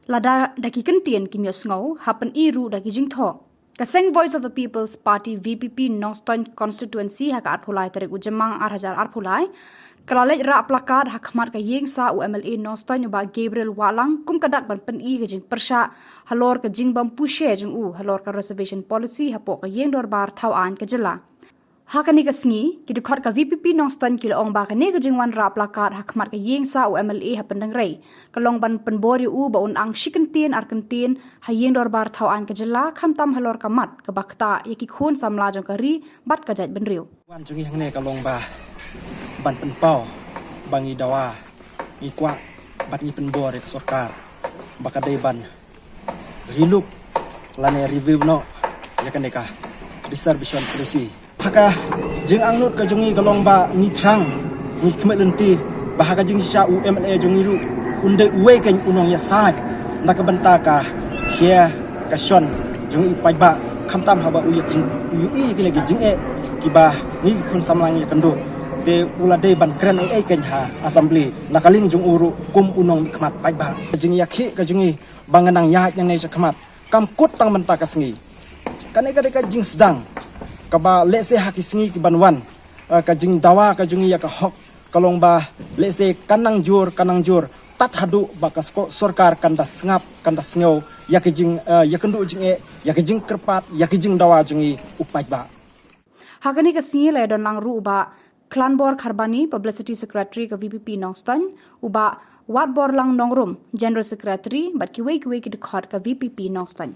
lada daki kentien kimios ngau hapen iru daki jingtho. Kaseng Voice of the People's Party VPP Nongstoiñ constituency haka arpulai tarik ujemang 8,000 arpulai. Kalalej ra Placard hak Khmat ka yeng sa UMLA Nongstoiñ ba Gabriel Walang kum kadak ban pen i jing persha halor ka jing bam pushe jing halor ka reservation policy hapo ka yeng dor bar thau an ka jela. Hakani ka sngi ki dukhat ka VPP Nongstoiñ ki ong ba ka ne ka jing wan ra Placard hak Khmat ka yeng sa UMLA ha pendang rei kalong ban penbori ba un ang shikentien arkentien ha yeng dor bar thau an ka jela kham tam halor ka mat ka bakta yaki khun samla jong ka ri bat ka jat ben riu wan jungi hang ne kalong ba ban penpau bangi dawa ni kwa bat ni penbori ka sarkar bakadai ban riluk lane review no yakan deka distribution policy haka jing angnut ka jungi kalong ba ni trang ni Khmat lenti bahaka jing sha UMLA jungi ru undai uwe kan unong ya sai nak banta ka khia ka shon jungi pai ba khamtam haba uyakin ui ki lagi jing ki ba ni kun samlang ya kendo de ulade ban kren ai kan ha assembly nakaling jung uru kum unong Khmat pai ba jing ya khi ka jungi banganang ya yang nei sa Khmat kam kut tang banta ka sngi kan ka ka jing sedang kaba lese hakisngi ki banwan ka jing dawa ka jungi ya ka hok kalong ba lese kanang jur tat hadu ba ka sarkar kan das ngap kan das ngau ya ki jing ya kendu jing ya ki jing kerpat ya ki jing dawa jungi upai ba hakani ka sngi le don lang ru ba Klanbor Kharbani publicity secretary ka VPP Nongstoiñ uba Watbor lang Nongrum general secretary bat ki wei ki dukhat ka VPP Nongstoiñ